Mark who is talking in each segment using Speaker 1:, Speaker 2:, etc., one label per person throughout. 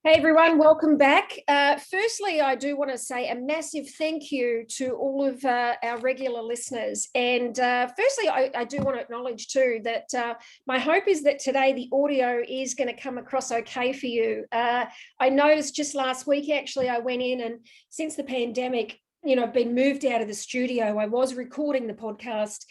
Speaker 1: Hey everyone, welcome back. Firstly, I do want to say a massive thank you to all of our regular listeners. And firstly, I do want to acknowledge too that my hope is that today the audio is going to come across okay for you. I noticed just last week, actually, I went in and since the pandemic, been moved out of the studio. I was recording the podcast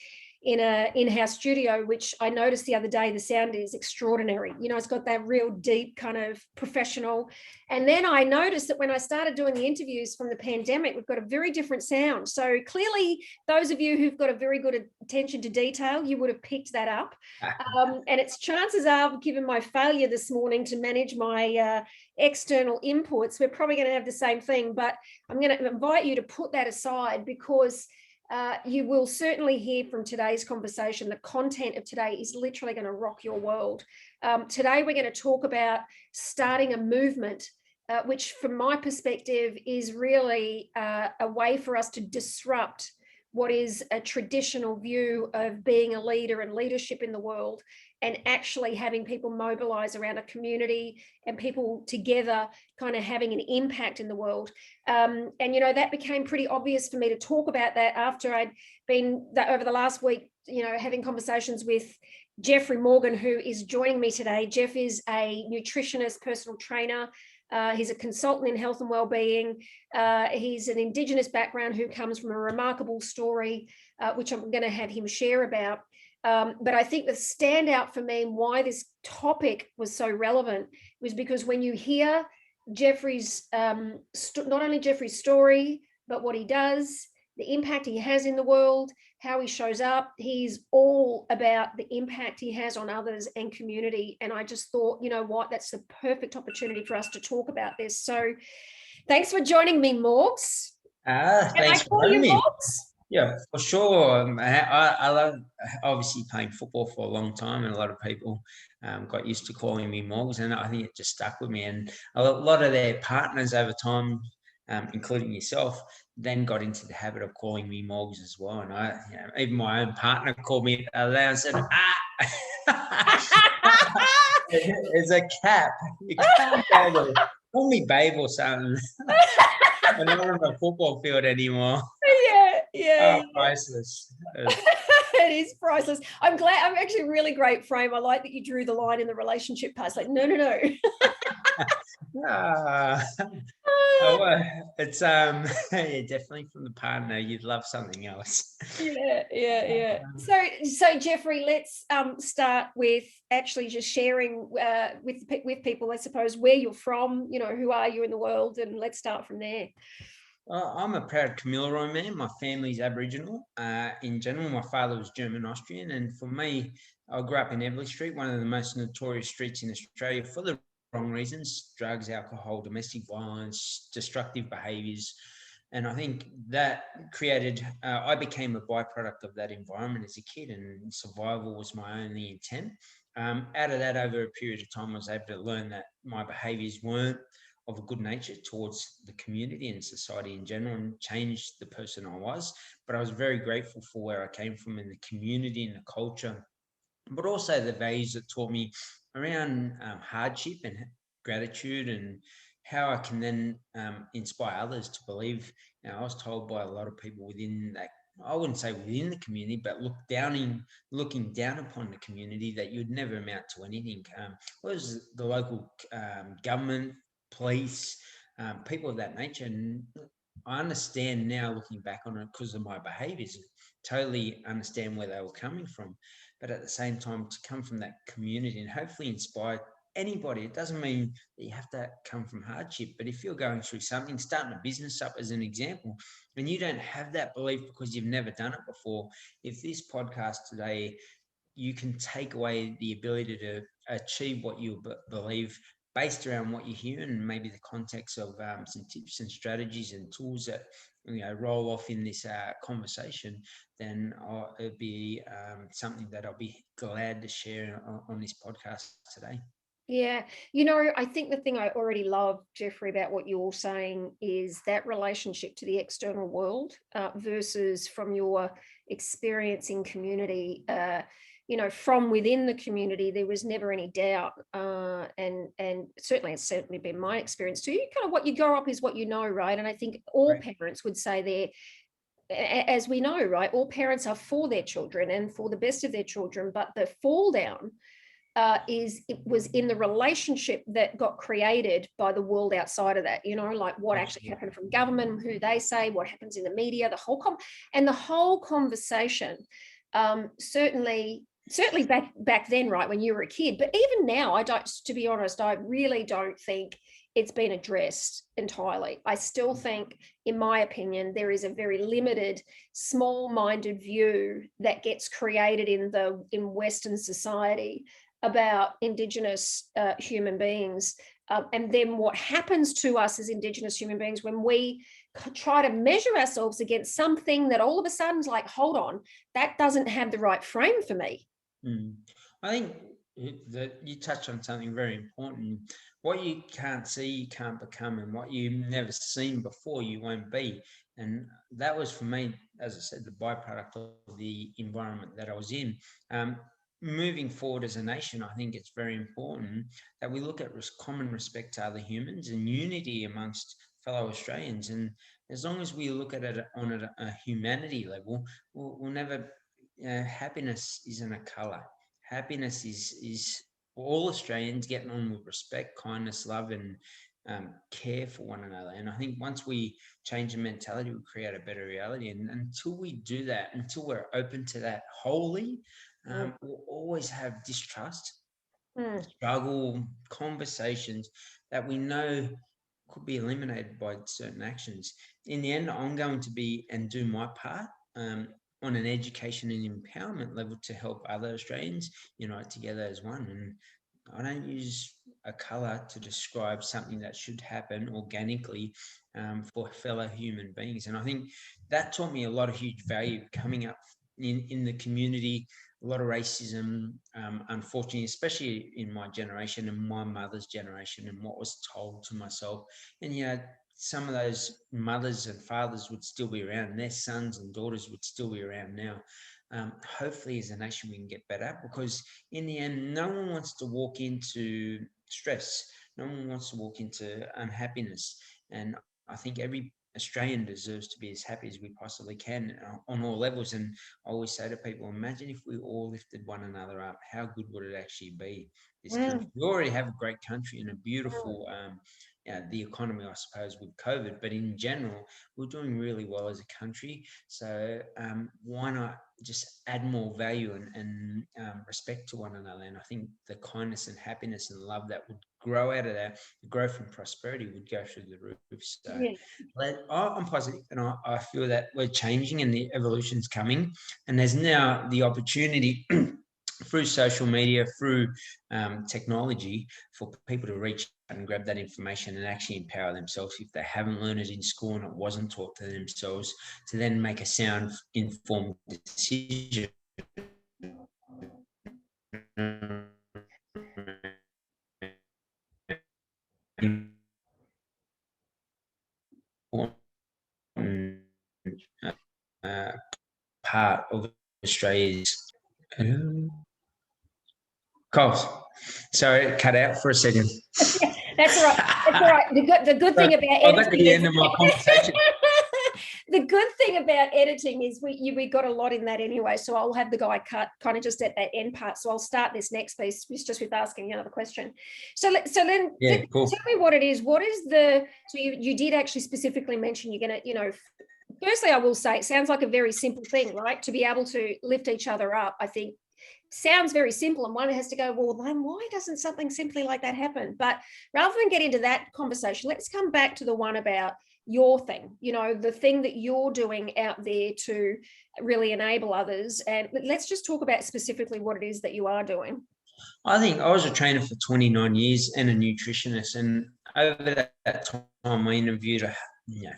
Speaker 1: in a in-house studio, which I noticed the other day, the sound is extraordinary. It's got that real deep kind of professional. And then I noticed that when I started doing the interviews from the pandemic, we've got a very different sound. So clearly, those of you who've got a very good attention to detail, you would have picked that up. And it's chances are, given my failure this morning to manage my external inputs, we're probably going to have the same thing. But I'm going to invite you to put that aside because you will certainly hear from today's conversation. The content of today is literally going to rock your world. Today, we're going to talk about starting a movement, which from my perspective is really a way for us to disrupt what is a traditional view of being a leader and leadership in the world, and actually having people mobilize around a community and people together kind of having an impact in the world. And, that became pretty obvious for me to talk about that after I'd been over the last week, having conversations with Jeffrey Morgan, who is joining me today. Jeff is a nutritionist, personal trainer. He's a consultant in health and wellbeing. He's an Indigenous background who comes from a remarkable story, which I'm going to have him share about. But I think the standout for me and why this topic was so relevant was because when you hear Jeffrey's, not only Jeffrey's story, but what he does, the impact he has in the world, how he shows up, he's all about the impact he has on others and community. And I just thought, that's the perfect opportunity for us to talk about this. So thanks for joining me, Morgs.
Speaker 2: Thanks for having me. Morgs? Yeah, for sure. I love obviously playing football for a long time, and a lot of people got used to calling me Morgs, and I think it just stuck with me. And a lot of their partners over time, including yourself, then got into the habit of calling me Morgs as well. And even my own partner called me and said, it's a cap. You can't call me babe or something. I'm not on the football field anymore.
Speaker 1: Yeah.
Speaker 2: Priceless.
Speaker 1: It is priceless. I'm actually really great frame. I like that you drew the line in the relationship part. It's like, no.
Speaker 2: It's definitely from the partner. You'd love something else.
Speaker 1: Yeah. So Jeffrey, let's start with actually just sharing with people, I suppose, where you're from. Who are you in the world, and let's start from there.
Speaker 2: I'm a proud Kamilaroi man. My family's Aboriginal. In general, my father was German-Austrian, and for me, I grew up in Everleigh Street, one of the most notorious streets in Australia for the wrong reasons: drugs, alcohol, domestic violence, destructive behaviours. And I think that created, I became a byproduct of that environment as a kid, and survival was my only intent. Out of that, over a period of time, I was able to learn that my behaviours weren't of a good nature towards the community and society in general, and changed the person I was. But I was very grateful for where I came from in the community and the culture, but also the values that taught me around hardship and gratitude, and how I can then inspire others to believe. I was told by a lot of people within that, I wouldn't say within the community, but looking down upon the community, that you'd never amount to anything. Was the local government, police, people of that nature. And I understand now, looking back on it, because of my behaviours, totally understand where they were coming from. But at the same time, to come from that community and hopefully inspire anybody, it doesn't mean that you have to come from hardship. But if you're going through something, starting a business up as an example, and you don't have that belief because you've never done it before, if this podcast today, you can take away the ability to achieve what you believe based around what you hear, and maybe the context of some tips and strategies and tools that roll off in this conversation, then it'd be something that I'll be glad to share on this podcast today.
Speaker 1: Yeah, I think the thing I already love, Jeffrey, about what you're saying is that relationship to the external world versus from your experience in community. from within the community, there was never any doubt. And certainly it's certainly been my experience too. Kind of what you grow up is what you know, right? And I think all parents would say as we know, right, all parents are for their children and for the best of their children, but the fall down it was in the relationship that got created by the world outside of that, like what actually happened from government, who they say, what happens in the media, the whole conversation. Certainly back then, right, when you were a kid, but even now, to be honest, I really don't think it's been addressed entirely. I still think, in my opinion, there is a very limited, small-minded view that gets created in Western society about Indigenous human beings. And then what happens to us as Indigenous human beings when we try to measure ourselves against something that all of a sudden is like, hold on, that doesn't have the right frame for me.
Speaker 2: I think that you touched on something very important. What you can't see, you can't become, and what you've never seen before, you won't be. And that was, for me, as I said, the byproduct of the environment that I was in. Moving forward as a nation, I think it's very important that we look at common respect to other humans and unity amongst fellow Australians. And as long as we look at it on a humanity level, we'll never. Happiness isn't a colour. Happiness is all Australians getting on with respect, kindness, love, and care for one another. And I think once we change the mentality, we create a better reality. And until we do that, until we're open to that wholly, we'll always have distrust, struggle, conversations that we know could be eliminated by certain actions. In the end, I'm going to be and do my part on an education and empowerment level to help other Australians unite together as one. And I don't use a colour to describe something that should happen organically for fellow human beings. And I think that taught me a lot of huge value coming up in the community. A lot of racism, unfortunately, especially in my generation and my mother's generation, and what was told to myself. And some of those mothers and fathers would still be around, and their sons and daughters would still be around now. Hopefully, as a nation, we can get better, because in the end, no one wants to walk into stress. No one wants to walk into unhappiness. And I think every Australian deserves to be as happy as we possibly can on all levels. And I always say to people, imagine if we all lifted one another up, how good would it actually be, this country? We already have a great country and a beautiful the economy, I suppose, with COVID, but in general, we're doing really well as a country. So why not just add more value and respect to one another? And I think the kindness and happiness and love that would grow out of that, the growth and prosperity would go through the roof. So I'm positive, and I feel that we're changing and the evolution's coming, and there's now the opportunity through social media, through technology, for people to reach out and grab that information and actually empower themselves if they haven't learned it in school and it wasn't taught to themselves, to then make a sound, informed decision. Part of Australia's cost. Sorry, it cut out for a second.
Speaker 1: That's all right. That's all right. The good thing about editing.
Speaker 2: I got to the end of my conversation.
Speaker 1: The good thing about editing is we got a lot in that anyway. So I'll have the guy cut kind of just at that end part. So I'll start this next piece just with asking another question. So then
Speaker 2: cool.
Speaker 1: Tell me what it is. What is so you did actually specifically mention you're going to, firstly, I will say it sounds like a very simple thing, right? To be able to lift each other up, I think sounds very simple, and one has to go, well, then why doesn't something simply like that happen? But rather than get into that conversation, let's come back to the one about your thing, the thing that you're doing out there to really enable others. And let's just talk about specifically what it is that you are doing.
Speaker 2: I think I was a trainer for 29 years and a nutritionist, and over that time I interviewed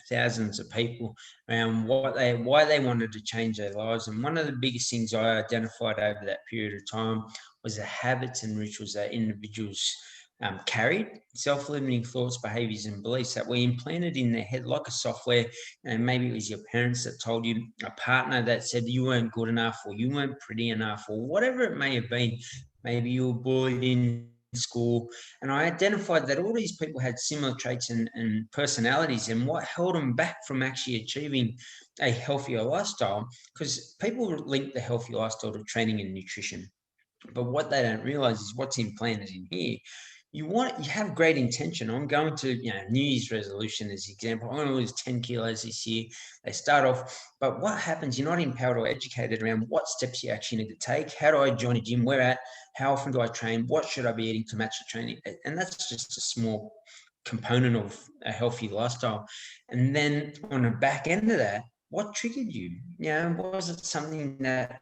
Speaker 2: thousands of people around why they wanted to change their lives. And one of the biggest things I identified over that period of time was the habits and rituals that individuals carried, self-limiting thoughts, behaviors, and beliefs that we implanted in their head like a software. And maybe it was your parents that told you, a partner that said you weren't good enough, or you weren't pretty enough, or whatever it may have been. Maybe you were bullied in school. And I identified that all these people had similar traits and personalities, and what held them back from actually achieving a healthier lifestyle, because people link the healthy lifestyle to training and nutrition. But what they don't realize is what's implanted in here. You have great intention. I'm going to, New Year's resolution as example. I'm going to lose 10 kilos this year. They start off, but what happens? You're not empowered or educated around what steps you actually need to take. How do I join a gym? Where at? How often do I train? What should I be eating to match the training? And that's just a small component of a healthy lifestyle. And then on the back end of that, what triggered you? Was it something that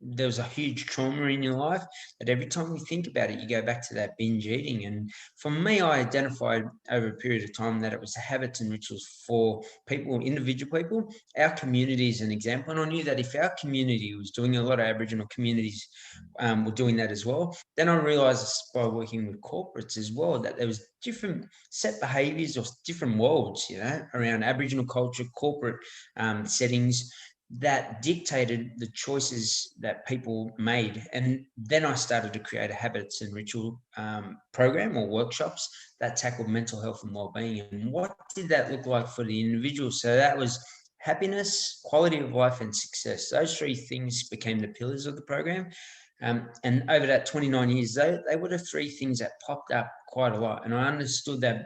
Speaker 2: there was a huge trauma in your life that every time you think about it, you go back to that binge eating? And for me, I identified over a period of time that it was the habits and rituals for people, individual people. Our community is an example. And I knew that if our community was doing, a lot of Aboriginal communities were doing that as well. Then I realized by working with corporates as well, that there was different set behaviors or different worlds, around Aboriginal culture, corporate settings, that dictated the choices that people made. And then I started to create a habits and ritual program or workshops that tackled mental health and well-being. And what did that look like for the individual? So that was happiness, quality of life, and success. Those three things became the pillars of the program. And over that 29 years, they were the three things that popped up quite a lot. And I understood that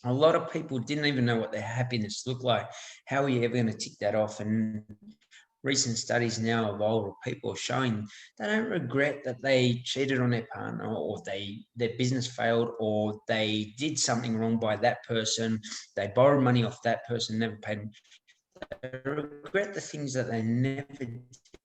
Speaker 2: a lot of people didn't even know what their happiness looked like. How are you ever going to tick that off? And recent studies now of older people are showing they don't regret that they cheated on their partner, or their business failed, or they did something wrong by that person, they borrowed money off that person, never paid them. They regret the things that they never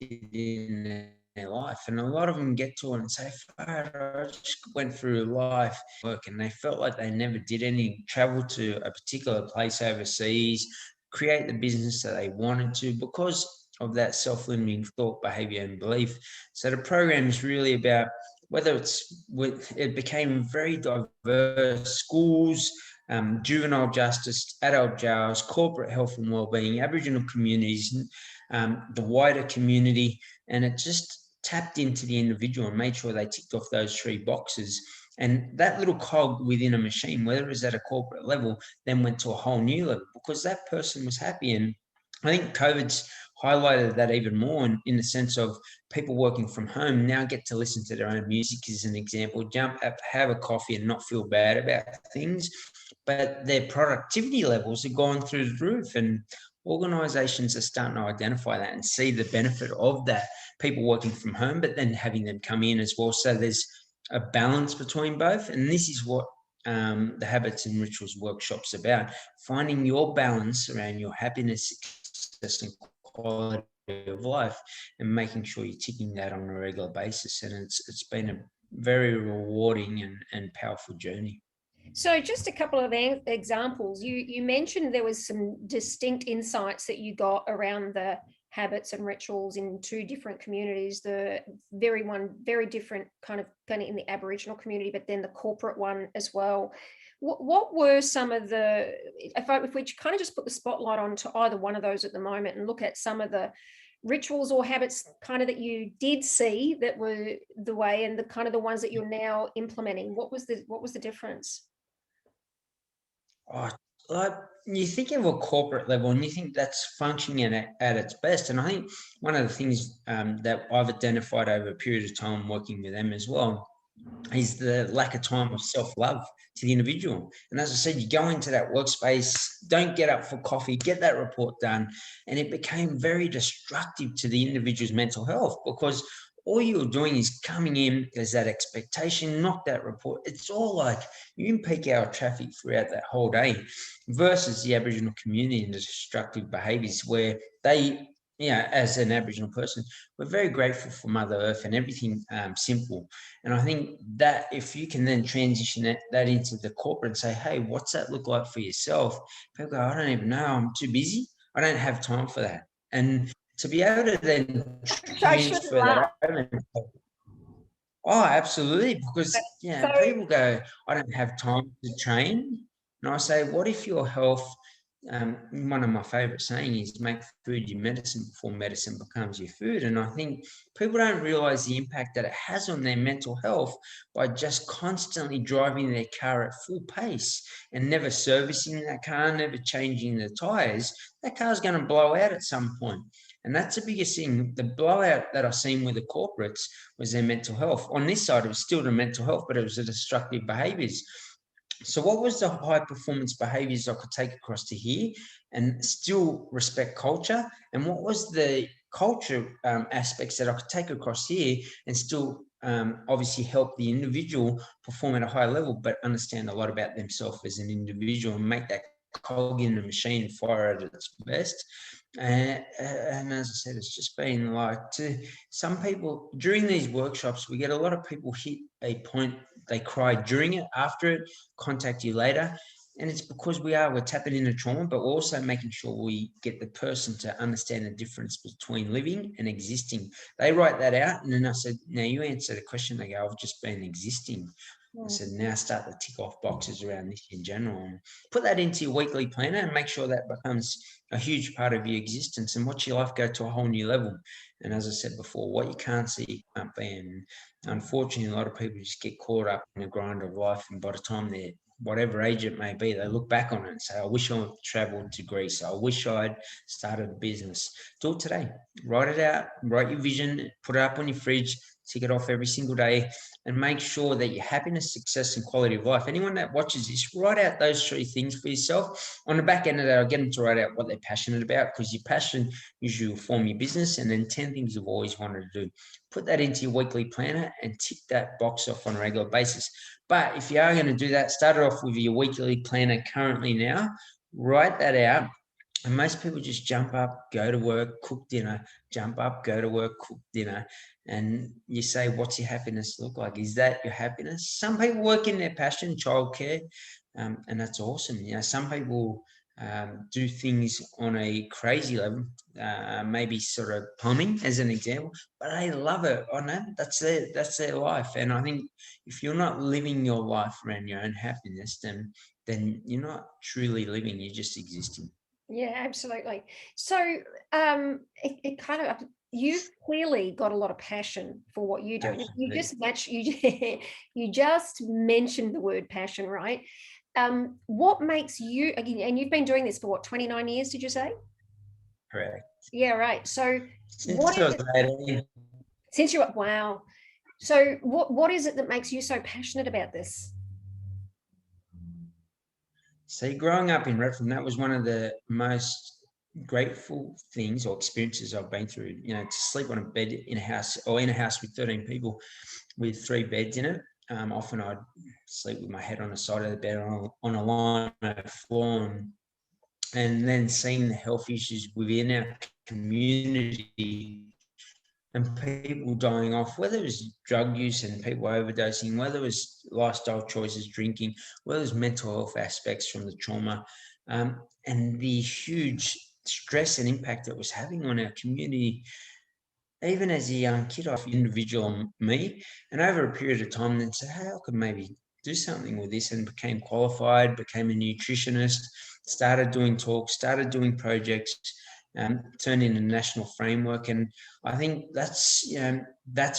Speaker 2: did in their life. And a lot of them get to it and say, I just went through life work, and they felt like they never did any, travel to a particular place overseas, create the business that they wanted to, because of that self-limiting thought, behavior, and belief. So the program is really about it became very diverse: schools, juvenile justice, adult jails, corporate health and wellbeing, Aboriginal communities, the wider community, and it just tapped into the individual and made sure they ticked off those three boxes. And that little cog within a machine, whether it was at a corporate level, then went to a whole new level because that person was happy. And I think COVID's highlighted that even more in the sense of people working from home now get to listen to their own music, as an example, jump up, have a coffee and not feel bad about things. But their productivity levels have gone through the roof, and organizations are starting to identify that and see the benefit of that, people working from home, but then having them come in as well. So there's a balance between both. And this is what the Habits and Rituals workshop's about, finding your balance around your happiness, success, and quality of life, and making sure you're ticking that on a regular basis. And it's been a very rewarding and powerful journey.
Speaker 1: So just a couple of examples. You mentioned there was some distinct insights that you got around the habits and rituals in two different communities, the very different kind of in the Aboriginal community, but then the corporate one as well. What were some of the, if we kind of just put the spotlight onto either one of those at the moment and look at some of the rituals or habits kind of that you did see that were the way, and the kind of the ones that you're now implementing, what was the difference?
Speaker 2: Oh, like you think of a corporate level and you think that's functioning at its best. And I think one of the things that I've identified over a period of time working with them as well is the lack of time of self-love to the individual. And as I said, you go into that workspace, don't get up for coffee, get that report done. And it became very destructive to the individual's mental health, because all you're doing is coming in, there's that expectation, knock that report. It's all like you in peak hour traffic throughout that whole day, versus the Aboriginal community and the destructive behaviours where they, as an Aboriginal person, we're very grateful for Mother Earth and everything simple. And I think that if you can then transition that into the corporate and say, hey, what's that look like for yourself? People go, I don't even know. I'm too busy. I don't have time for that. And to be able to then
Speaker 1: I shouldn't
Speaker 2: transfer
Speaker 1: laugh.
Speaker 2: that over. Oh, absolutely. Because
Speaker 1: So
Speaker 2: people go, I don't have time to train. And I say, what if your health, one of my favorite sayings is make food your medicine before medicine becomes your food. And I think people don't realize the impact that it has on their mental health by just constantly driving their car at full pace and never servicing that car, never changing the tires. That car's going to blow out at some point. And that's the biggest thing. The blowout that I've seen with the corporates was their mental health. On this side, it was still the mental health, but it was the destructive behaviors. So what was the high performance behaviors I could take across to here and still respect culture? And what was the culture aspects that I could take across here and still obviously help the individual perform at a high level, but understand a lot about themselves as an individual and make that cog in the machine fire at its best. And as I said, it's just been like, to some people during these workshops, we get a lot of people hit a point, they cry during it, after it, contact you later. And it's because we're tapping into trauma, but we're also making sure we get the person to understand the difference between living and existing. They write that out. And then I said, now you answer the question. They go, I've just been existing. I said, now start to tick off boxes around this in general and put that into your weekly planner and make sure that becomes a huge part of your existence and watch your life go to a whole new level. And as I said before, what you can't see, you can't be. And unfortunately, a lot of people just get caught up in the grind of life. And by the time they're whatever age it may be, they look back on it and say, I wish I traveled to Greece. I wish I'd started a business. Do it today. Write it out, write your vision, put it up on your fridge, tick it off every single day, and make sure that your happiness, success, and quality of life. Anyone that watches this, write out those 3 things for yourself. On the back end of that, I'll get them to write out what they're passionate about, because your passion usually will form your business, and then 10 things you've always wanted to do. Put that into your weekly planner and tick that box off on a regular basis. But if you are going to do that, start it off with your weekly planner currently now. Write that out. And most people just jump up, go to work, cook dinner, jump up, go to work, cook dinner. And you say, what's your happiness look like? Is that your happiness? Some people work in their passion, childcare, and that's awesome. Some people do things on a crazy level, maybe sort of plumbing as an example, but they love it. I know that's their life. And I think if you're not living your life around your own happiness, then you're not truly living. You're just existing.
Speaker 1: yeah, absolutely. So it kind of, you've clearly got a lot of passion for what you do. You just you just mentioned the word passion, right? What makes you, again, and you've been doing this for what, 29 years, did you say?
Speaker 2: Correct.
Speaker 1: Yeah, right. So
Speaker 2: Since I was 18.
Speaker 1: since you, wow. So what is it that makes you so passionate about this?
Speaker 2: See, growing up in Redfern, that was one of the most grateful things or experiences I've been through. To sleep on a bed in a house, or in a house with 13 people with 3 beds in it. Often I'd sleep with my head on the side of the bed on a line floor, and then seeing the health issues within our community and people dying off, whether it was drug use and people overdosing, whether it was lifestyle choices, drinking, whether it was mental health aspects from the trauma, and the huge stress and impact it was having on our community. Even as a young kid, I individual on me, and over a period of time, then said, hey, I could maybe do something with this, and became qualified, became a nutritionist, started doing talks, started doing projects, turned into a national framework. And I think that's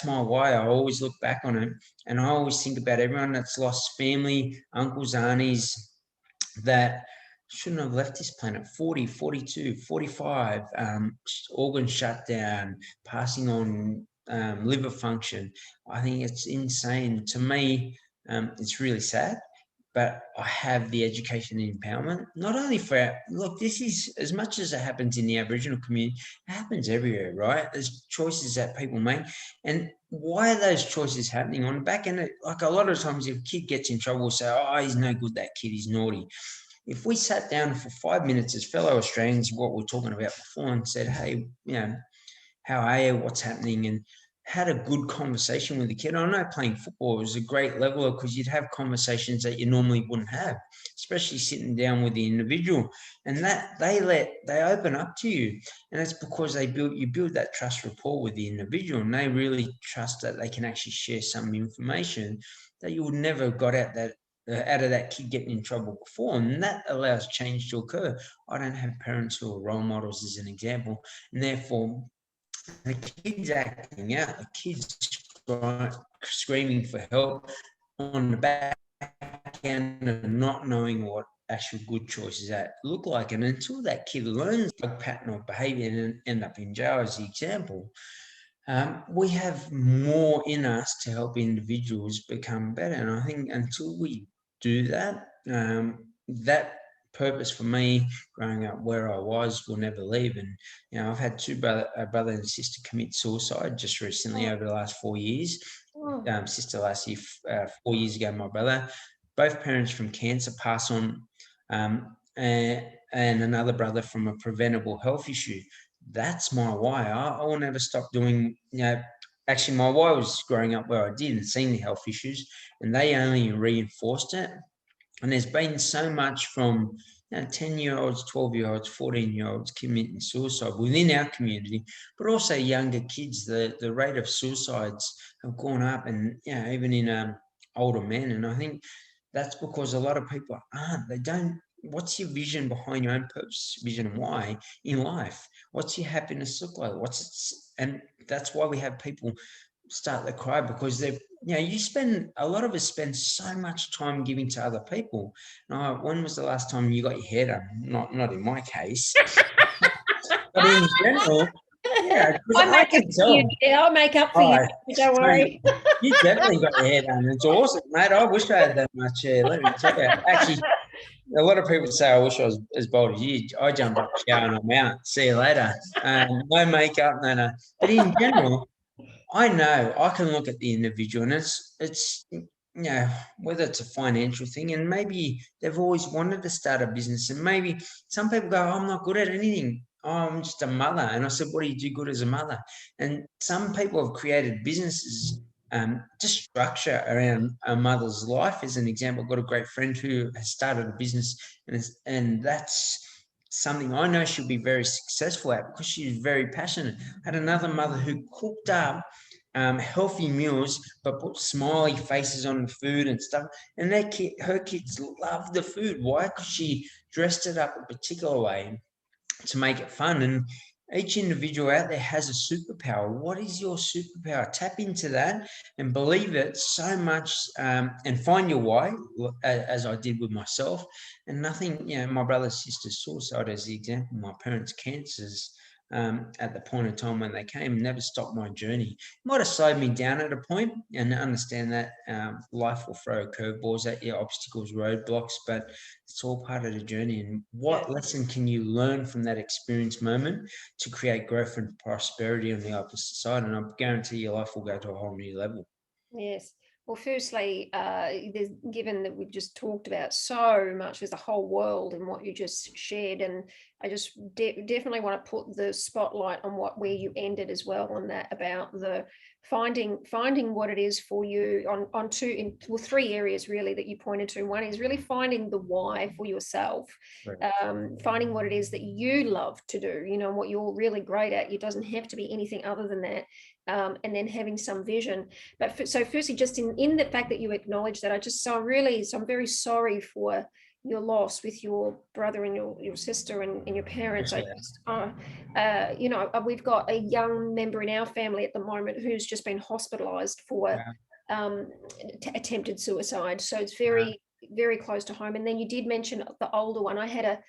Speaker 2: my why. I always look back on it, and I always think about everyone that's lost family, uncles, aunties, that shouldn't have left this planet. 40, 42, 45, organs shut down, passing on liver function. I think it's insane. To me, it's really sad. But I have the education and empowerment, not only for look, this is, as much as it happens in the Aboriginal community, it happens everywhere, right? There's choices that people make. And why are those choices happening? On the back end, like a lot of times, if a kid gets in trouble, we'll say, oh, he's no good, that kid, he's naughty. If we sat down for 5 minutes as fellow Australians, what we're talking about before, and said, hey, how are you? What's happening? And had a good conversation with the kid. I know playing football was a great leveler because you'd have conversations that you normally wouldn't have, especially sitting down with the individual, and that they open up to you, and it's because you build that trust rapport with the individual, and they really trust that they can actually share some information that you would never have got out of that kid getting in trouble before, and that allows change to occur. I don't have parents who are role models, as an example, and therefore the kids acting out, the kids screaming for help on the back end and not knowing what actual good choices that look like. And until that kid learns a pattern of behavior and end up in jail, as the example, we have more in us to help individuals become better. And I think until we do that, that purpose for me growing up where I was will never leave. And I've had a brother and sister commit suicide just recently over the last 4 years. Sister last year, 4 years ago, my brother. Both parents from cancer pass on, and another brother from a preventable health issue. That's my why. I will never stop doing, actually my why was growing up where I did and seeing the health issues, and they only reinforced it. And there's been so much from 10-year-olds, 12-year-olds, 14-year-olds committing suicide within our community, but also younger kids. The rate of suicides have gone up, and even in older men. And I think that's because a lot of people they don't. What's your vision behind your own purpose, vision, and why in life? What's your happiness look like? And that's why we have people start to cry, because they've, a lot of us spend so much time giving to other people. When was the last time you got your hair done? Not in my case, but in general, I can tell.
Speaker 1: I'll make up for you. Don't worry.
Speaker 2: You definitely got your hair done. It's awesome, mate. I wish I had that much hair. Let me tell you. Actually, a lot of people say I wish I was as bold as you. I jump up, shower, and I'm out. See you later. No makeup, no. But in general, I know I can look at the individual, and it's whether it's a financial thing, and maybe they've always wanted to start a business, and maybe some people go, I'm not good at anything. I'm just a mother. And I said, what do you do good as a mother? And some people have created businesses, just structure around a mother's life. As an example, I've got a great friend who has started a business, and that's something I know she'll be very successful at because she's very passionate. I had another mother who cooked up healthy meals but put smiley faces on the food and stuff, and her kids loved the food. Why? Because she dressed it up a particular way to make it fun. And each individual out there has a superpower. What is your superpower? Tap into that and believe it so much, and find your why, as I did with myself. And nothing, my brother's sister's suicide as the example, my parents' cancers, at the point of time when they came, never stopped my journey. It might have slowed me down at a point, and understand that life will throw curveballs at you, obstacles, roadblocks, but it's all part of the journey. And what lesson can you learn from that experience moment to create growth and prosperity on the opposite side? And I guarantee your life will go to a whole new level.
Speaker 1: Yes. Well, firstly, given that we've just talked about so much, there's a whole world in what you just shared, and I just definitely want to put the spotlight on where you ended as well on that, about the finding what it is for you on three areas really that you pointed to. One is really finding the why for yourself, right. Finding what it is that you love to do, what you're really great at. It doesn't have to be anything other than that. And then having some vision. But so firstly, just in the fact that you acknowledge that, I'm very sorry for your loss with your brother and your sister and your parents. We've got a young member in our family at the moment who's just been hospitalized for attempted suicide. So it's very, very close to home. And then you did mention the older one. I had a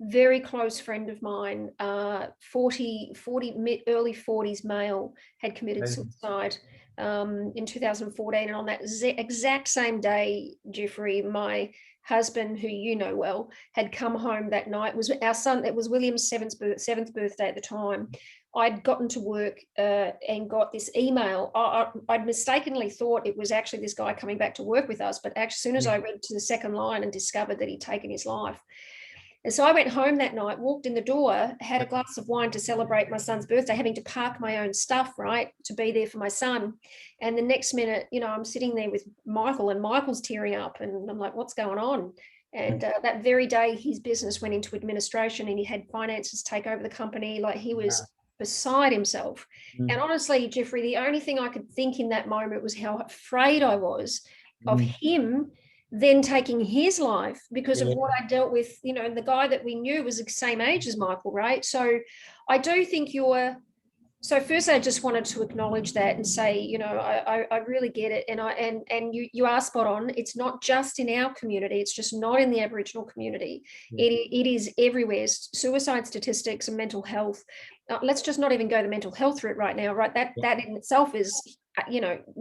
Speaker 1: very close friend of mine, 40 early 40s male, had committed suicide in 2014. And on that exact same day, Jeffrey, my husband, who you know well, had come home that night. It was our son, it was William's seventh birthday at the time. I'd gotten to work and got this email. I'd mistakenly thought it was actually this guy coming back to work with us, but as soon as I read to the second line and discovered that he'd taken his life, And so I went home that night, walked in the door, had a glass of wine to celebrate my son's birthday, having to park my own stuff, right, to be there for my son. And the next minute, I'm sitting there with Michael, and Michael's tearing up, and I'm like, what's going on? And that very day, his business went into administration, and he had finances take over the company. Like, he was beside himself. And honestly, Jeffrey, the only thing I could think in that moment was how afraid I was of him then taking his life because of what I dealt with. The guy that we knew was the same age as Michael, right? So I do think so first, I just wanted to acknowledge that and say, I really get it. And you are spot on. It's not just in our community. It's just not in the Aboriginal community. It is everywhere. Suicide statistics and mental health. Let's just not even go the mental health route right now, right? That in itself is,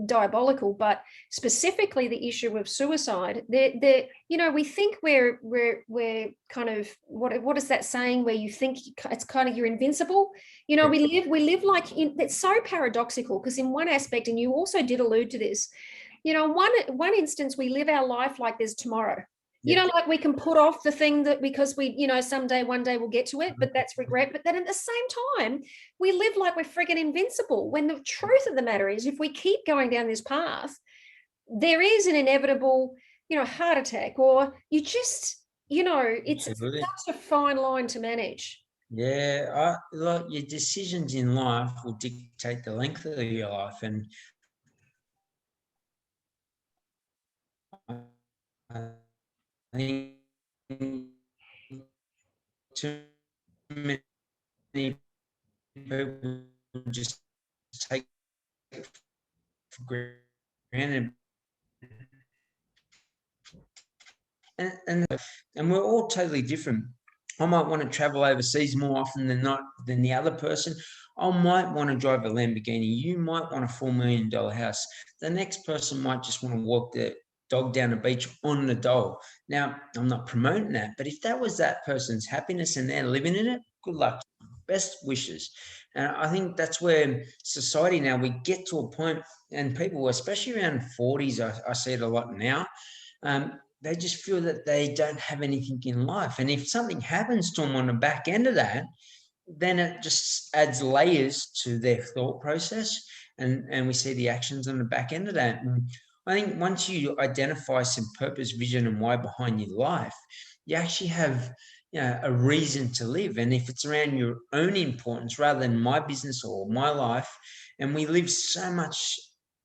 Speaker 1: diabolical. But specifically the issue of suicide, we think we're kind of, what is that saying where you think it's kind of, you're invincible? We live like it's so paradoxical, because in one aspect, and you also did allude to this, one instance, we live our life like there's tomorrow. Like we can put off the thing that because someday, one day we'll get to it, but that's regret. But then at the same time, we live like we're friggin' invincible, when the truth of the matter is, if we keep going down this path, there is an inevitable, heart attack, or you just, it's
Speaker 2: Absolutely.
Speaker 1: such a fine line to manage.
Speaker 2: Yeah, like your decisions in life will dictate the length of your life, and I think too many people just take it for granted, and we're all totally different. I might want to travel overseas more often than not than the other person. I might want to drive a Lamborghini. You might want a $4 million house. The next person might just want to walk their dog down the beach on the dole. Now, I'm not promoting that, but if that was that person's happiness and they're living in it, good luck. Best wishes. And I think that's where society now, we get to a point, and people, especially around 40s, I see it a lot now, they just feel that they don't have anything in life. And if something happens to them on the back end of that, then it just adds layers to their thought process. And we see the actions on the back end of that. And I think once you identify some purpose, vision, and why behind your life, you actually have a reason to live. And if it's around your own importance rather than my business or my life, and we live so much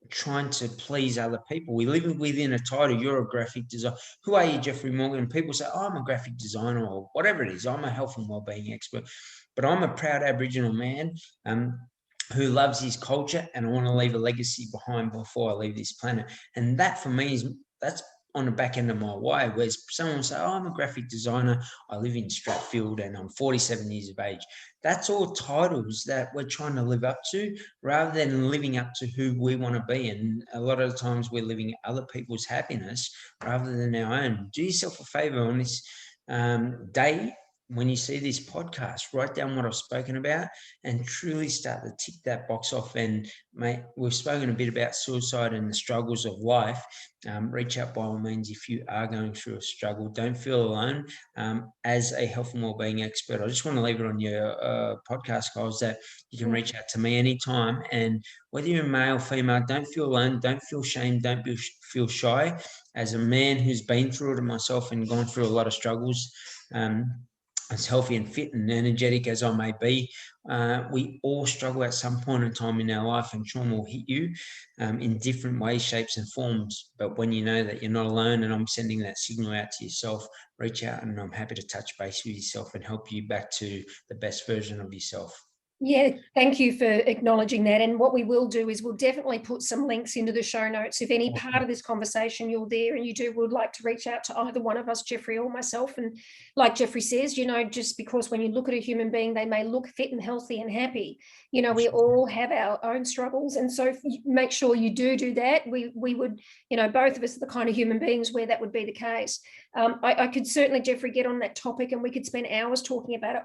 Speaker 2: trying to please other people. We live within a title. You're a graphic designer. Who are you, Jeffrey Morgan? And people say, oh, I'm a graphic designer, or whatever it is. I'm a health and wellbeing expert. But I'm a proud Aboriginal man who loves his culture, and I want to leave a legacy behind before I leave this planet. And that for me that's on the back end of my why, where someone will say, oh, I'm a graphic designer, I live in Stratfield, and I'm 47 years of age. That's all titles that we're trying to live up to, rather than living up to who we want to be. And a lot of the times we're living other people's happiness rather than our own. Do yourself a favor on this day. When you see this podcast, write down what I've spoken about and truly start to tick that box off. And mate, we've spoken a bit about suicide and the struggles of life. Reach out by all means if you are going through a struggle. Don't feel alone. As a health and wellbeing expert, I just want to leave it on your podcast, guys, that you can reach out to me anytime. And whether you're male, female, don't feel alone. Don't feel shame. Don't feel shy. As a man who's been through it myself and gone through a lot of struggles, as healthy and fit and energetic as I may be, we all struggle at some point in time in our life, and trauma will hit you in different ways, shapes and forms. But when you know that you're not alone, and I'm sending that signal out to yourself, reach out, and I'm happy to touch base with yourself and help you back to the best version of yourself.
Speaker 1: Yeah, thank you for acknowledging that. And what we will do is we'll definitely put some links into the show notes. If any part of this conversation you're there and you would like to reach out to either one of us, Jeffrey or myself. And like Jeffrey says, just because when you look at a human being, they may look fit and healthy and happy. We all have our own struggles. And so make sure you do that. We would, both of us are the kind of human beings where that would be the case. I could certainly, Jeffrey, get on that topic and we could spend hours talking about it.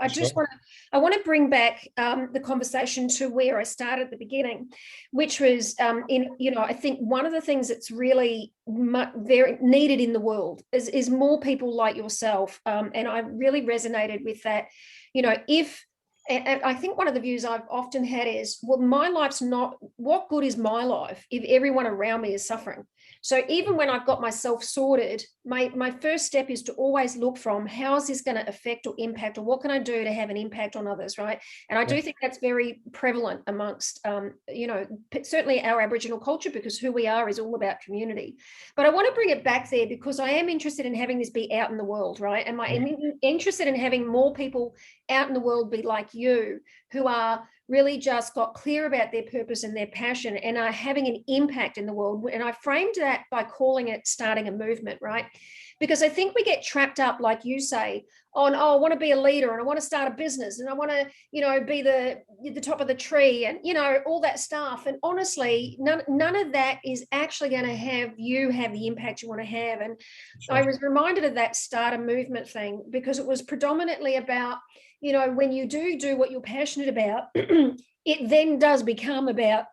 Speaker 1: I want to bring back the conversation to where I started at the beginning, which was I think one of the things that's really very needed in the world is more people like yourself. And I really resonated with that. If and I think one of the views I've often had is, well, my life's not, what good is my life if everyone around me is suffering? So even when I've got myself sorted, my first step is to always look from, how is this going to affect or impact, or what can I do to have an impact on others, right? And I do think that's very prevalent amongst, certainly our Aboriginal culture, because who we are is all about community. But I want to bring it back there because I am interested in having this be out in the world, right? And I'm interested in having more people out in the world be like you, who are really just got clear about their purpose and their passion and are having an impact in the world. And I framed that by calling it starting a movement, right? Because I think we get trapped up, like you say, on, I want to be a leader and I want to start a business and I want to, be the top of the tree and, all that stuff. And honestly, none of that is actually going to have the impact you want to have. And I was reminded of that start a movement thing because it was predominantly about, when you do what you're passionate about, it then does become about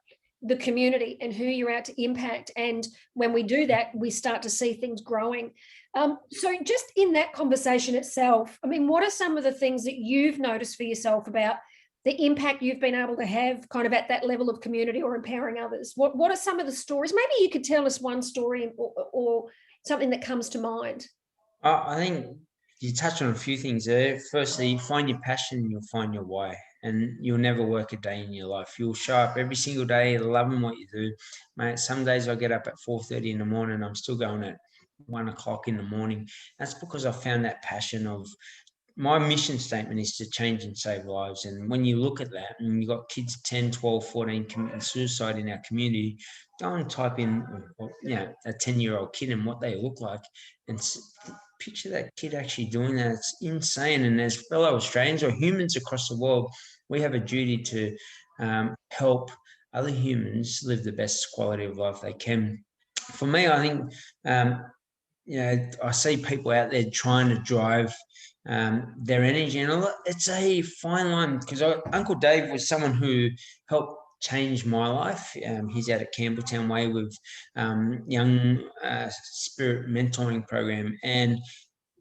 Speaker 1: the community and who you're out to impact. And when we do that, we start to see things growing. So just in that conversation itself, I mean, what are some of the things that you've noticed for yourself about the impact you've been able to have kind of at that level of community or empowering others? What are some of the stories? Maybe you could tell us one story or something that comes to mind.
Speaker 2: I think you touched on a few things there. Firstly, find your passion and you'll find your why. And you'll never work a day in your life. You'll show up every single day loving what you do. Mate, some days I get up at 4:30 in the morning and I'm still going at 1 o'clock in the morning. That's because I found that passion of, my mission statement is to change and save lives. And when you look at that and you've got kids 10, 12, 14 committing suicide in our community, go and type in, a 10-year-old kid and what they look like and picture that kid actually doing that. It's insane. And as fellow Australians or humans across the world, we have a duty to help other humans live the best quality of life they can. For me, I think, I see people out there trying to drive their energy, and it's a fine line because Uncle Dave was someone who helped change my life. He's out at Campbelltown Way with young spirit mentoring program, and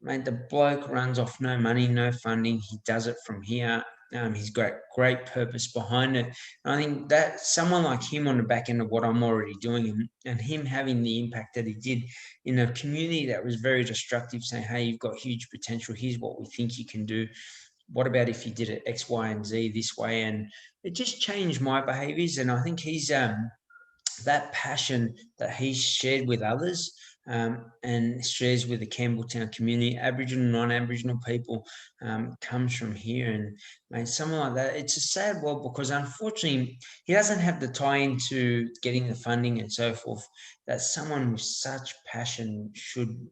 Speaker 2: mate, the bloke runs off no money, no funding. He does it from here. He's got great purpose behind it. And I think that someone like him on the back end of what I'm already doing and him having the impact that he did in a community that was very destructive, saying, hey, you've got huge potential. Here's what we think you can do. What about if you did it X, Y, and Z this way? And it just changed my behaviors. And I think he's that passion that he's shared with others and shares with the Campbelltown community, Aboriginal, non-Aboriginal people, comes from here. And mate, someone like that, it's a sad world because unfortunately he doesn't have the tie-in to getting the funding and so forth that someone with such passion should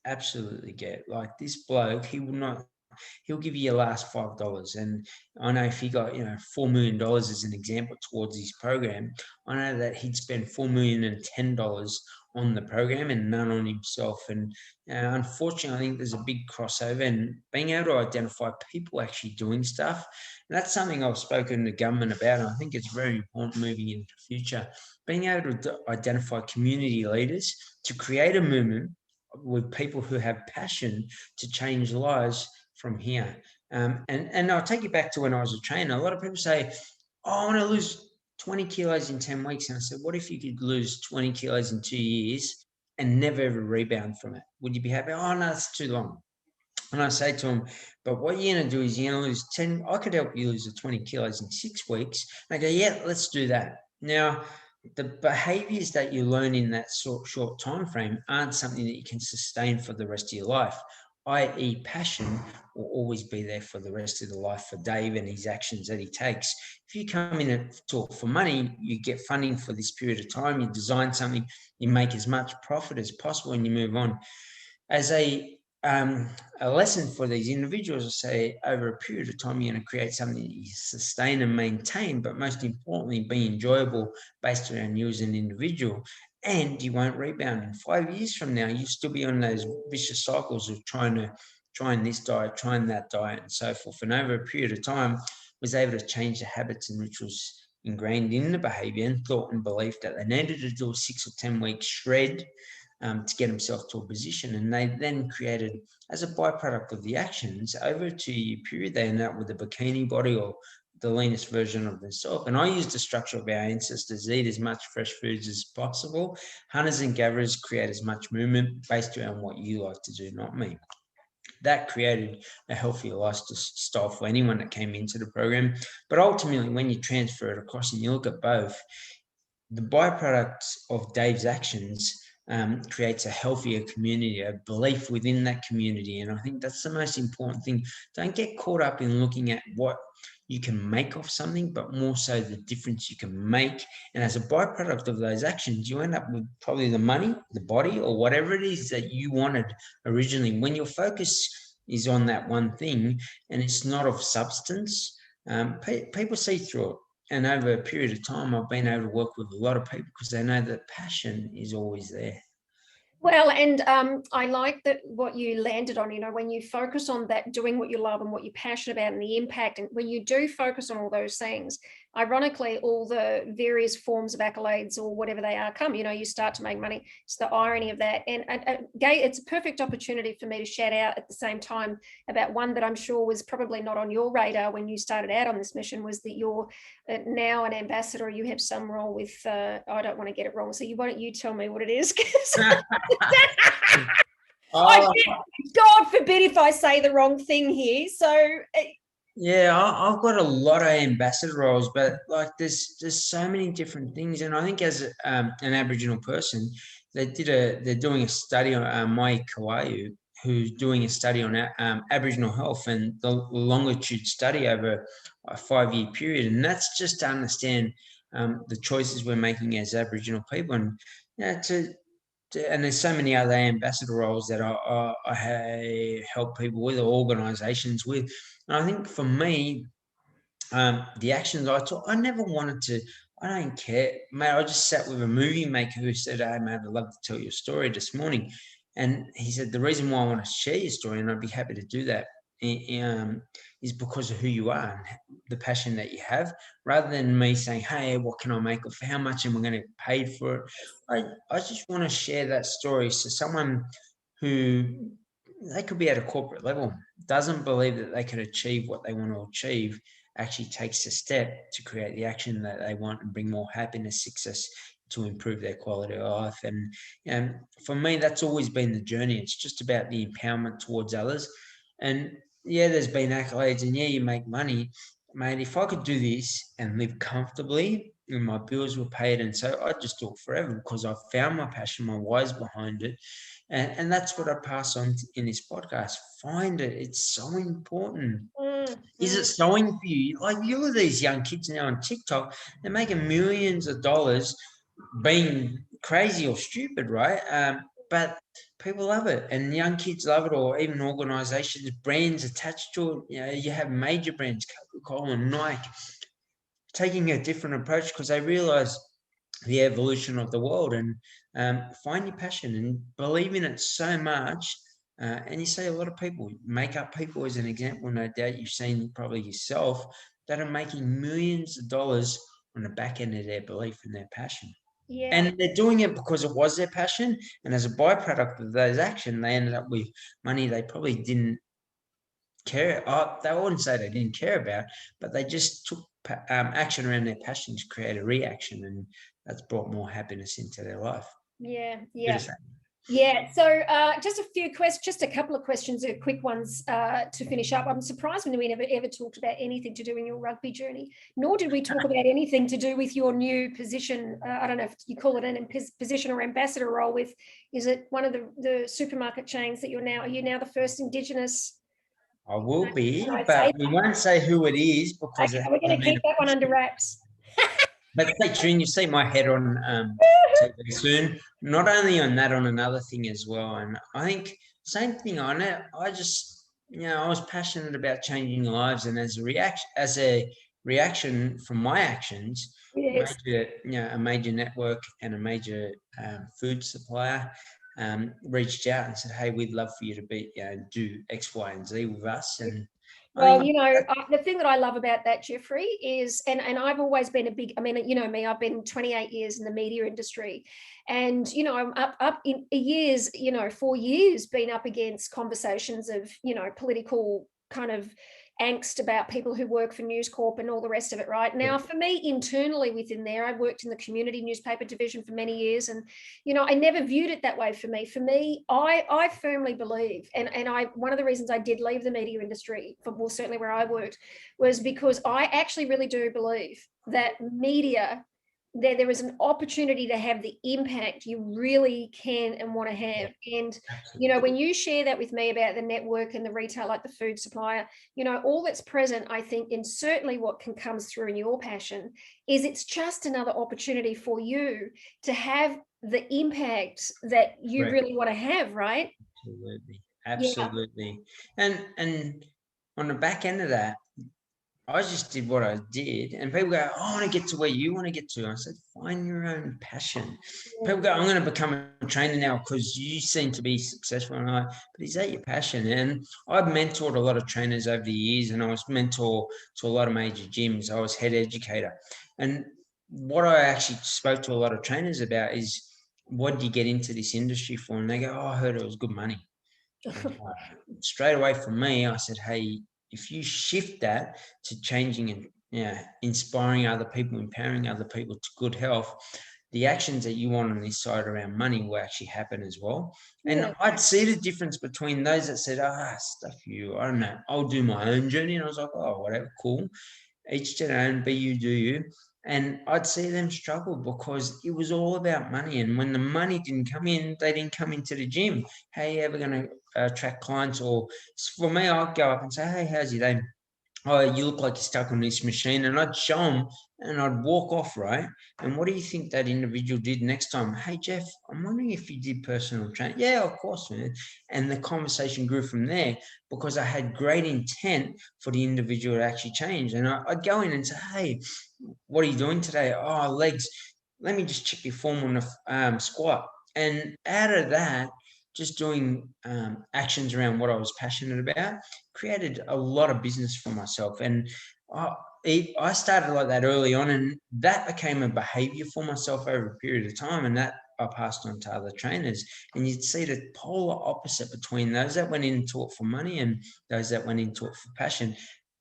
Speaker 2: absolutely get. Like this bloke, he'll give you your last $5. And I know if he got, $4 million as an example towards his program, I know that he'd spend $4,010 on the program and none on himself. And unfortunately, I think there's a big crossover and being able to identify people actually doing stuff. And that's something I've spoken to government about. And I think it's very important moving into the future, being able to identify community leaders to create a movement with people who have passion to change lives from here. And I'll take you back to when I was a trainer. A lot of people say, I want to lose 20 kilos in 10 weeks. And I said, what if you could lose 20 kilos in 2 years and never ever rebound from it? Would you be happy? Oh, no, that's too long. And I say to them, but what you're going to do is you're going to lose 10. I could help you lose the 20 kilos in 6 weeks. And I go, yeah, let's do that. Now, the behaviors that you learn in that short time frame aren't something that you can sustain for the rest of your life, i.e. passion will always be there for the rest of the life for Dave and his actions that he takes. If you come in and talk for money, you get funding for this period of time, you design something, you make as much profit as possible and you move on. As a lesson for these individuals, I say over a period of time, you're going to create something that you sustain and maintain, but most importantly, be enjoyable based around you as an individual. And you won't rebound. In 5 years from now, you'll still be on those vicious cycles of trying this diet, trying that diet, and so forth. And over a period of time, was able to change the habits and rituals ingrained in the behavior and thought and belief that they needed to do a 6 or 10 week shred to get themselves to a position. And they then created, as a byproduct of the actions, over a 2-year period, they ended up with a bikini body or the leanest version of themselves. And I use the structure of our ancestors: eat as much fresh foods as possible. Hunters and gatherers create as much movement based around what you like to do, not me. That created a healthier lifestyle for anyone that came into the program. But ultimately, when you transfer it across and you look at both, the byproduct of Dave's actions creates a healthier community, a belief within that community. And I think that's the most important thing. Don't get caught up in looking at what you can make of something, but more so the difference you can make. And as a byproduct of those actions, you end up with probably the money, the body, or whatever it is that you wanted originally. When your focus is on that one thing and it's not of substance, people see through it. And over a period of time, I've been able to work with a lot of people because they know that passion is always there.
Speaker 1: Well, and I like that what you landed on, when you focus on that, doing what you love and what you're passionate about and the impact, and when you do focus on all those things, ironically, all the various forms of accolades or whatever they are come, you start to make money. It's the irony of that. And it's a perfect opportunity for me to shout out at the same time about one that I'm sure was probably not on your radar when you started out on this mission, was that you're now an ambassador. You have some role with, I don't want to get it wrong. So why don't you tell me what it is?
Speaker 2: Oh,
Speaker 1: God forbid if I say the wrong thing here. So
Speaker 2: yeah, I've got a lot of ambassador roles, but like there's so many different things. And I think as an Aboriginal person, they're doing a study on Mai Kauai, who's doing a study on Aboriginal health and the longitude study over a 5-year period. And that's just to understand the choices we're making as Aboriginal people. And and there's so many other ambassador roles that I help people with or organisations with. And I think for me, the actions I took, I never wanted to. I don't care, mate. I just sat with a movie maker who said, "Hey, mate, I'd love to tell your story this morning," and he said, "The reason why I want to share your story, and I'd be happy to do that, is because of who you are and the passion that you have, rather than me saying, hey, what can I make of how much am I going to pay for it? I just want to share that story so someone who they could be at a corporate level, doesn't believe that they can achieve what they want to achieve, actually takes a step to create the action that they want and bring more happiness, success to improve their quality of life." And for me, that's always been the journey. It's just about the empowerment towards others. And yeah, there's been accolades and yeah, you make money. Mate, if I could do this and live comfortably and my bills were paid, and so I'd just do it forever because I've found my passion, my why's behind it. And that's what I pass on in this podcast. Find it. It's so important. Is it sewing for you? Like, you look at these young kids now on TikTok, they're making millions of dollars being crazy or stupid, right? But people love it, and young kids love it, or even organizations, brands attached to it. You have major brands, Coca-Cola and Nike, taking a different approach because they realize the evolution of the world. And find your passion and believe in it so much. And you see a lot of people, makeup people as an example, no doubt you've seen probably yourself, that are making millions of dollars on the back end of their belief and their passion.
Speaker 1: Yeah.
Speaker 2: And they're doing it because it was their passion. And as a byproduct of those actions, they ended up with money they probably didn't care. They wouldn't say they didn't care about, but they just took action around their passion to create a reaction. And that's brought more happiness into their life.
Speaker 1: Yeah. So just a couple of questions, quick ones to finish up. I'm surprised when we never ever talked about anything to do in your rugby journey, nor did we talk about anything to do with your new position. I don't know if you call it an position or ambassador role with, is it one of the supermarket chains that are you now the first Indigenous?
Speaker 2: I will be, but we won't say who it is because
Speaker 1: we're going to keep that one under wraps.
Speaker 2: But stay tuned. You see my head on TV soon. Not only on that, on another thing as well. And I think same thing on it. I just, I was passionate about changing lives, and as a reaction from my actions,
Speaker 1: Yes.
Speaker 2: a major network and a major food supplier reached out and said, "Hey, we'd love for you to do X, Y, and Z with us." And I
Speaker 1: Well,
Speaker 2: think
Speaker 1: the thing that I love about that, Jeffrey, is, and I've always been a big, I mean, you know me, I've been 28 years in the media industry, and, I'm up in years, 4 years, been up against conversations of, political kind of angst about people who work for News Corp and all the rest of it. Right now, for me, internally within there, I worked in the community newspaper division for many years, and I never viewed it that way. For me, I firmly believe, and I, one of the reasons I did leave the media industry, well, certainly where I worked, was because I actually really do believe that media, there is an opportunity to have the impact you really can and want to have. And
Speaker 2: absolutely.
Speaker 1: when you share that with me about the network and the retail, like the food supplier, all that's present, I think, and certainly what can come through in your passion, is it's just another opportunity for you to have the impact that you really want to have, right?
Speaker 2: Absolutely.
Speaker 1: Yeah.
Speaker 2: Absolutely. And on the back end of that, I just did what I did, and people go, "I want to get to where you want to get to." I said, "Find your own passion." People go, "I'm going to become a trainer now because you seem to be successful." And I'm like, "But is that your passion?" And I've mentored a lot of trainers over the years, and I was mentor to a lot of major gyms. I was head educator, and what I actually spoke to a lot of trainers about is, "What did you get into this industry for?" And they go, "Oh, I heard it was good money." Straight away from me, I said, "Hey, if you shift that to changing and inspiring other people, empowering other people to good health, the actions that you want on this side around money will actually happen as well." And
Speaker 1: Yeah.
Speaker 2: I'd see the difference between those that said, stuff you, I don't know, I'll do my own journey. And I was like, "Oh, whatever, cool. Each to their own, be you, do you." And I'd see them struggle because it was all about money. And when the money didn't come in, they didn't come into the gym. How are you ever going to attract clients? Or for me, I'd go up and say, "Hey, how's your day?" "Oh, you look like you're stuck on this machine." And I'd show them and I'd walk off, right? And what do you think that individual did next time? "Hey, Jeff, I'm wondering if you did personal training." "Yeah, of course, man." And the conversation grew from there because I had great intent for the individual to actually change. And I'd go in and say, "Hey, what are you doing today?" "Oh, legs." "Let me just check your form on the squat." And out of that, just doing actions around what I was passionate about, created a lot of business for myself. And I started like that early on, and that became a behavior for myself over a period of time. And that I passed on to other trainers. And you'd see the polar opposite between those that went into it for money and those that went into it for passion.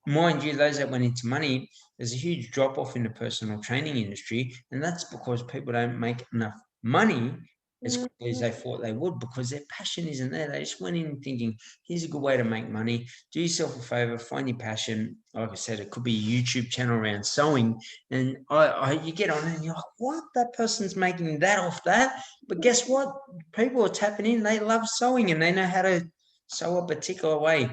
Speaker 2: Mind you, those that went into money, there's a huge drop off in the personal training industry. And that's because people don't make enough money as quickly as they thought they would, because their passion isn't there. They just went in thinking, "Here's a good way to make money. Do yourself a favor, find your passion." Like I said, it could be a YouTube channel around sewing. And you get on and you're like, "What? That person's making that off that?" But guess what? People are tapping in. They love sewing and they know how to sew a particular way.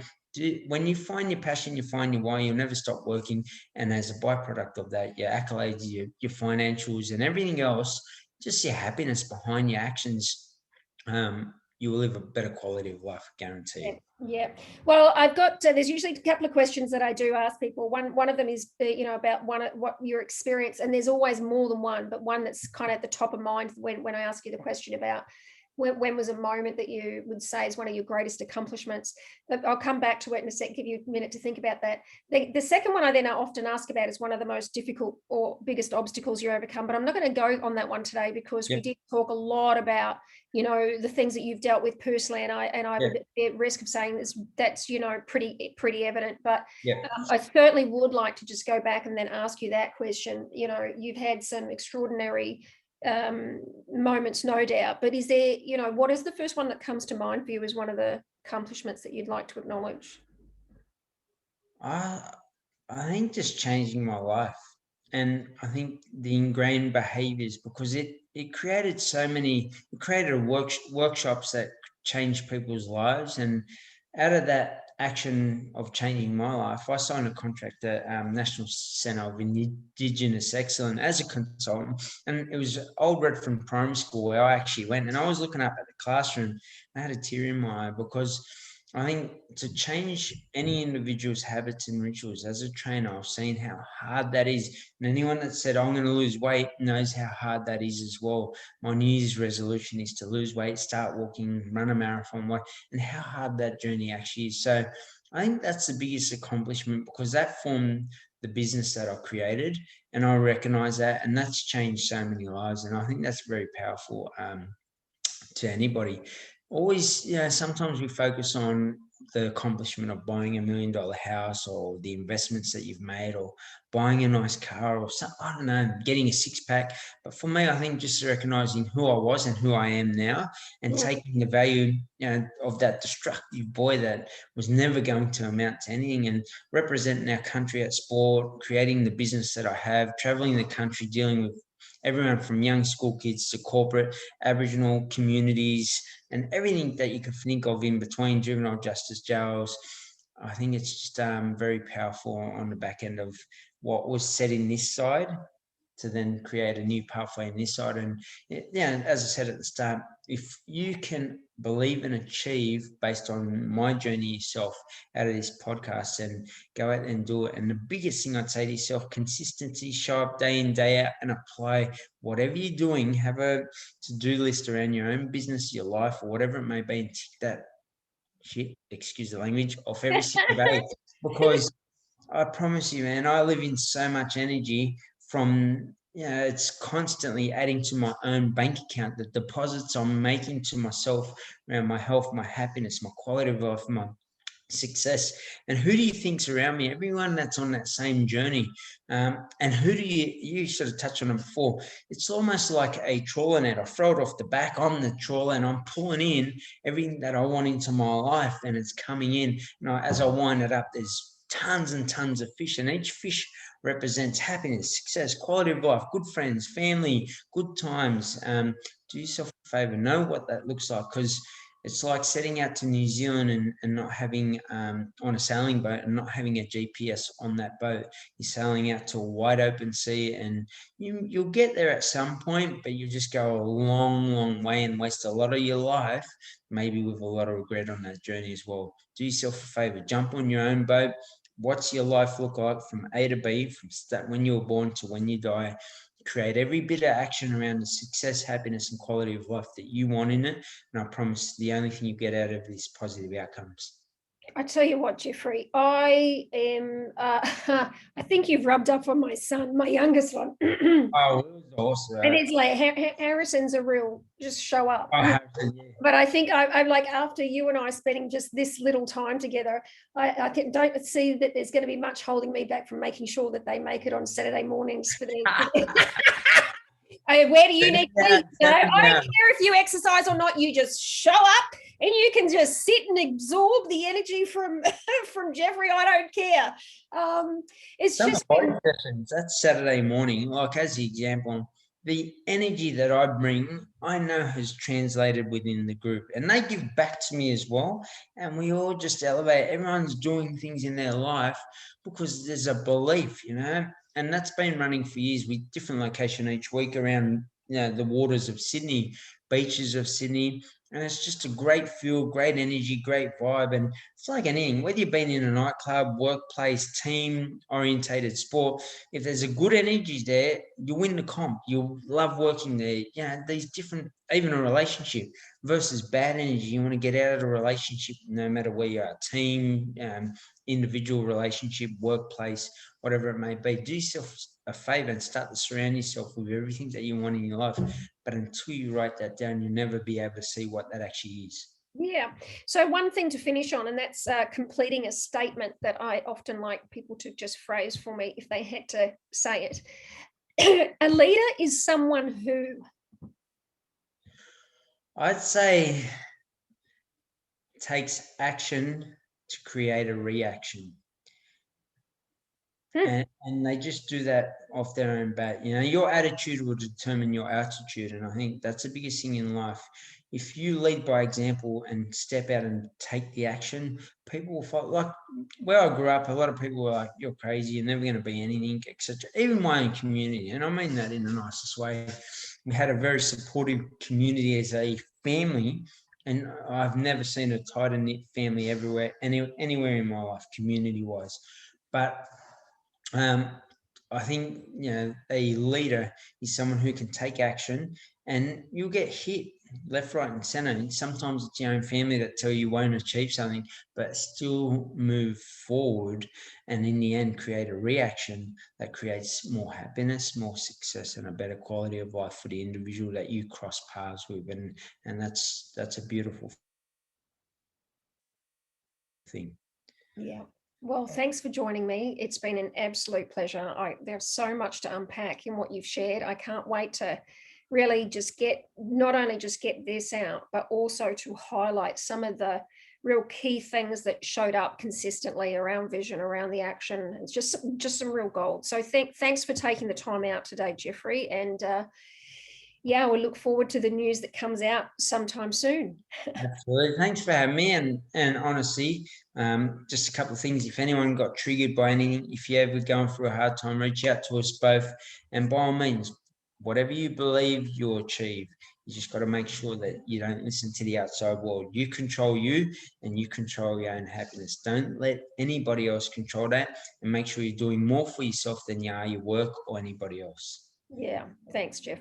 Speaker 2: When you find your passion, you find your why, you'll never stop working. And as a byproduct of that, your accolades, your financials, and everything else, just your happiness behind your actions, you will live a better quality of life, guaranteed.
Speaker 1: Yeah. Well, I've got, there's usually a couple of questions that I do ask people. One of them is, about what your experience, and there's always more than one, but one that's kind of at the top of mind when I ask you the question about when was a moment that you would say is one of your greatest accomplishments. But I'll come back to it in a sec, give you a minute to think about that. The second one I then often ask about is one of the most difficult or biggest obstacles you overcome, but I'm not going to go on that one today because we did talk a lot about, the things that you've dealt with personally, and I would be at risk of saying that's pretty evident. But I certainly would like to just go back and then ask you that question. You've had some extraordinary moments, no doubt, but is there, what is the first one that comes to mind for you as one of the accomplishments that you'd like to acknowledge?
Speaker 2: I think just changing my life, and I think the ingrained behaviors, because it created it created workshops that changed people's lives. And out of that action of changing my life, I signed a contract at National Centre of Indigenous Excellence as a consultant. And it was Old Redfern Primary School where I actually went, and I was looking up at the classroom. I had a tear in my eye because I think to change any individual's habits and rituals as a trainer, I've seen how hard that is. And anyone that said, "I'm going to lose weight," knows how hard that is as well. My New Year's resolution is to lose weight, start walking, run a marathon, and how hard that journey actually is. So I think that's the biggest accomplishment, because that formed the business that I created, and I recognize that, and that's changed so many lives. And I think that's very powerful. To anybody. Always, sometimes we focus on the accomplishment of buying $1 million house, or the investments that you've made, or buying a nice car, or something, I don't know, getting a six pack. But for me, I think just recognizing who I was and who I am now, and taking the value, of that destructive boy that was never going to amount to anything, and representing our country at sport, creating the business that I have, traveling the country, dealing with everyone from young school kids to corporate, Aboriginal communities, and everything that you can think of in between, juvenile justice jails. I think it's just very powerful on the back end of what was said in this side, to then create a new pathway in this side. And as I said at the start, if you can believe and achieve based on my journey yourself out of this podcast, and go out and do it. And the biggest thing I'd say to yourself, consistency, show up day in, day out, and apply whatever you're doing. Have a to-do list around your own business, your life, or whatever it may be, and tick that shit, excuse the language, off every single day. Because I promise you, man, I live in so much energy from, it's constantly adding to my own bank account, the deposits I'm making to myself around my health, my happiness, my quality of life, my success. And who do you think's around me? Everyone that's on that same journey. And who do you sort of touched on it before. It's almost like a trawler net. I throw it off the back. I'm the trawler, and I'm pulling in everything that I want into my life, and it's coming in. As I wind it up, there's tons and tons of fish, and each fish represents happiness, success, quality of life, good friends, family, good times. Do yourself a favor, know what that looks like, because it's like setting out to New Zealand and not having on a sailing boat, and not having a GPS on that boat. You're sailing out to a wide open sea, and you'll get there at some point, but you just go a long, long way and waste a lot of your life, maybe with a lot of regret on that journey as well. Do yourself a favor, jump on your own boat. What's your life look like from A to B, from when you were born to when you die? Create every bit of action around the success, happiness, and quality of life that you want in it. And I promise the only thing you get out of this positive outcomes.
Speaker 1: I tell you what, Jeffrey, I am, I think you've rubbed up on my son, my youngest one.
Speaker 2: Oh, it was awesome.
Speaker 1: And it's like, Harrison's a real, just show up.
Speaker 2: Oh, Harrison, yeah.
Speaker 1: But I think I'm like, after you and I spending just this little time together, I don't see that there's going to be much holding me back from making sure that they make it on Saturday mornings for their where do you need to be? I don't care if you exercise or not. You just show up, and you can just sit and absorb the energy from from Jeffrey. I don't care. It's
Speaker 2: Some
Speaker 1: just
Speaker 2: body sessions. That's Saturday morning. Like, as the example, the energy that I bring, I know has translated within the group, and they give back to me as well. And we all just elevate. Everyone's doing things in their life because there's a belief, and that's been running for years, with different location each week around, the waters of Sydney, beaches of Sydney. And it's just a great feel, great energy, great vibe. And it's like anything, whether you've been in a nightclub, workplace, team-orientated sport, if there's a good energy there, you win the comp. You'll love working there. These different, even a relationship versus bad energy. You want to get out of a relationship, no matter where you are, team, individual relationship, workplace, whatever it may be. Do yourself a favor and start to surround yourself with everything that you want in your life. But until you write that down, you'll never be able to see what that actually is.
Speaker 1: Yeah. So one thing to finish on, and that's completing a statement that I often like people to just phrase for me if they had to say it. A leader is someone who,
Speaker 2: I'd say, takes action to create a reaction. And they just do that off their own bat. Your attitude will determine your altitude. And I think that's the biggest thing in life. If you lead by example and step out and take the action, people will follow. Like where I grew up, a lot of people were like, "You're crazy, you're never going to be anything," etc. Even my own community, and I mean that in the nicest way. We had a very supportive community as a family, and I've never seen a tighter knit family everywhere, anywhere in my life, community wise. But I think, a leader is someone who can take action, and you'll get hit. left, right, and center. And sometimes it's your own family that tell you won't achieve something, but still move forward, and in the end create a reaction that creates more happiness, more success, and a better quality of life for the individual that you cross paths with. And that's a beautiful thing.
Speaker 1: Yeah. Well, thanks for joining me. It's been an absolute pleasure. There's so much to unpack in what you've shared. I can't wait to really just not only just get this out, but also to highlight some of the real key things that showed up consistently around vision, around the action. It's just some real gold. So thanks for taking the time out today, Jeffrey. And yeah, we'll look forward to the news that comes out sometime soon.
Speaker 2: Absolutely. Thanks for having me. And honestly, just a couple of things. If anyone got triggered by anything, if you're ever going through a hard time, reach out to us both. And by all means, whatever you believe, you'll achieve. You just got to make sure that you don't listen to the outside world. You control you, and you control your own happiness. Don't let anybody else control that, and make sure you're doing more for yourself than you are your work or anybody else.
Speaker 1: Yeah. Thanks, Jeff.